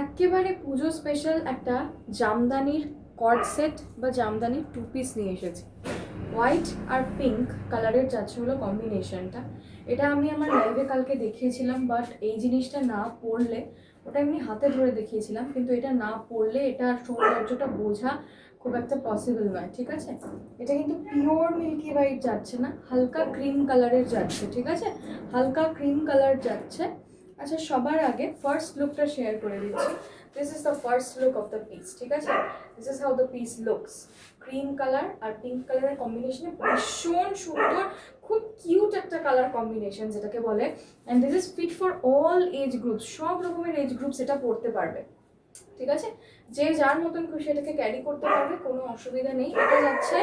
একেবারে পুজো স্পেশাল একটা জামদানির cord set বা জামদানির 2 পিস নিয়ে এসেছি। হোয়াইট আর পিঙ্ক কালারের যাচ্ছে হলো কম্বিনেশনটা। এটা আমি আমার লাইভে কালকে দেখিয়েছিলাম, বাট এই জিনিসটা না পরলে, ওটা এমনি হাতে ধরে দেখিয়েছিলাম, কিন্তু এটা না পরলে এটার সৌন্দর্যটা বোঝা খুব একটা পসিবল নয়। ঠিক আছে, এটা কিন্তু পিওর মিল্কি হোয়াইট যাচ্ছে না, হালকা ক্রিম কালারের যাচ্ছে। ঠিক আছে, হালকা ক্রিম কালার যাচ্ছে। আচ্ছা, সবার আগে ফার্স্ট লুকটা শেয়ার করে দিচ্ছি। This is the first look of the piece. ঠিক আছে, this is how the piece looks. Cream colour আর পিঙ্ক কালারের কম্বিনেশনে ভীষণ সুন্দর, খুব কিউট একটা কালার কম্বিনেশন যেটাকে বলে। And this is fit for all age groups, সব রকমের এজ গ্রুপস এটা পড়তে পারবে। ঠিক আছে, যে যার মতন খুশি এটাকে ক্যারি করতে পারবে, কোনো অসুবিধা নেই। এটা যাচ্ছে,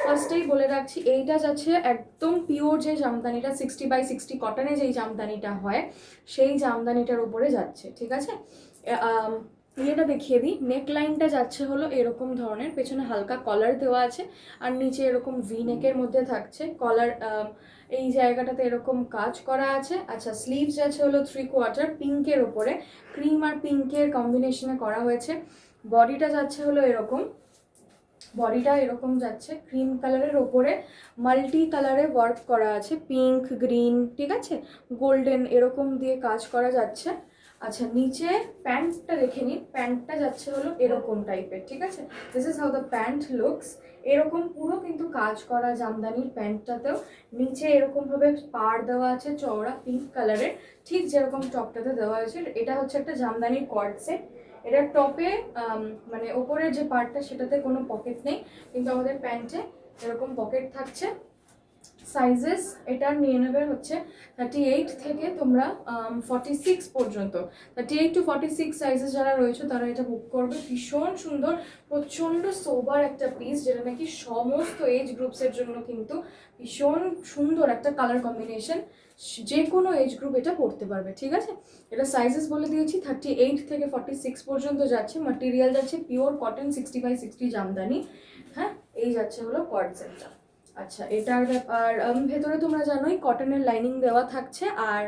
ফার্স্টেই বলে রাখছি, এইটা যাচ্ছে একদম পিওর যে জামদানিটা 60x60 কটনে যেই জামদানিটা হয়, সেই জামদানিটার উপরে যাচ্ছে। ঠিক আছে, ইয়েটা দেখিয়ে দিই। নেক লাইনটা যাচ্ছে হলো এরকম ধরনের, পেছনে হালকা কলার দেওয়া আছে, আর নিচে এরকম ভি নেকের মধ্যে থাকছে কলার। এই জায়গাটাতে এরকম কাজ করা আছে। আচ্ছা, স্লিভস যাচ্ছে হলো 3/4 পিঙ্কের ওপরে, ক্রিম আর পিঙ্কের কম্বিনেশনে করা হয়েছে। বডিটা যাচ্ছে হলো এরকম, বডিটা এরকম যাচ্ছে ক্রিম কালারের ওপরে মাল্টি কালারে ওয়ার্ক করা আছে, পিঙ্ক, গ্রিন, ঠিক আছে, গোল্ডেন, এরকম দিয়ে কাজ করা যাচ্ছে। আচ্ছা, নিচে প্যান্টটা দেখে নিন। প্যান্টটা যাচ্ছে হলো এরকম টাইপের। ঠিক আছে, this is how the pant looks. এরকম পুরো কিন্তু কাজ করা জামদানির প্যান্টটাতেও নিচে এরকমভাবে পাড় দেওয়া আছে চওড়া পিঙ্ক কালারের, ঠিক যেরকম টপটাতে দেওয়া হয়েছে। এটা হচ্ছে একটা জামদানির কর্ড সেট। এটার টপে মানে ওপরের যে পার্টটা সেটাতে কোনো পকেট নেই, কিন্তু আমাদের প্যান্টে এরকম পকেট থাকছে। সাইজেস এটার নিয়ে নেবে হচ্ছে 38 থেকে তোমরা 46 পর্যন্ত। 38 to 46 সাইজেস যারা রয়েছে তারা এটা বুক করবে। ভীষণ সুন্দর, প্রচণ্ড সোবার একটা পিস, যেটা নাকি সমস্ত এজ গ্রুপসের জন্য কিন্তু ভীষণ সুন্দর একটা কালার কম্বিনেশন। যে কোনো এজ গ্রুপ এটা পড়তে পারবে। ঠিক আছে, এটা সাইজেস বলে দিয়েছি, 38 থেকে 46 পর্যন্ত যাচ্ছে। মাটেরিয়াল যাচ্ছে পিওর কটন 60x60 জামদানি। হ্যাঁ, এই যাচ্ছে হলো কর্ড সেটটা। আচ্ছা, এটার ব্যাপার, ভেতরে তোমরা জানোই কটনের লাইনিং দেওয়া থাকছে, আর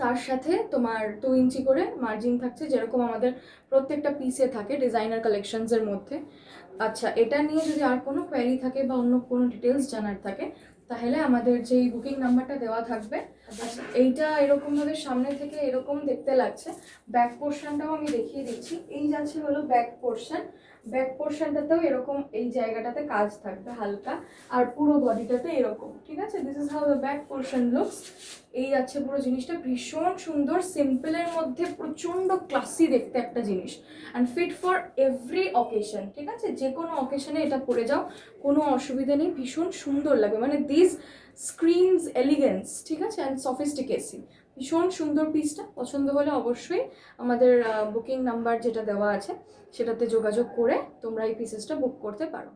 তার সাথে তোমার 2 ইঞ্চি করে মার্জিন থাকছে, যেরকম আমাদের প্রত্যেকটা পিসে থাকে ডিজাইনার কালেকশনসের মধ্যে। আচ্ছা, এটা নিয়ে যদি আর কোনো কোয়ারি থাকে বা অন্য কোনো ডিটেলস জানার থাকে, তাহলে আমাদের যেই বুকিং নাম্বারটা দেওয়া থাকবে। আচ্ছা, এইটা এরকমভাবে সামনে থেকে এরকম দেখতে লাগছে। ব্যাক পোর্শনটাও আমি দেখিয়ে দিচ্ছি। এই যাচ্ছে হলো ব্যাক পোর্শন। ব্যাক পোর্শনটাতেও এরকম এই জায়গাটাতে কাজ থাকবে হালকা, আর পুরো বডিটাতে এরকম। ঠিক আছে, this is how the back portion looks. এই যাচ্ছে পুরো জিনিসটা, ভীষণ সুন্দর, সিম্পলের মধ্যে প্রচণ্ড ক্লাসি দেখতে একটা জিনিস, and fit for every occasion. ঠিক আছে, যে কোনো অকেশনে এটা পরে যাও, কোনো অসুবিধা নেই, ভীষণ সুন্দর লাগে। মানে দিস স্ক্রিমস এলিগেন্স। ঠিক আছে, অ্যান্ড সফিস্টিকেসি। ভীষণ সুন্দর পিসটা। পছন্দ হলে অবশ্যই আমাদের বুকিং নাম্বার যেটা দেওয়া আছে সেটাতে যোগাযোগ করে তোমরা এই পিসেসটা বুক করতে পারো।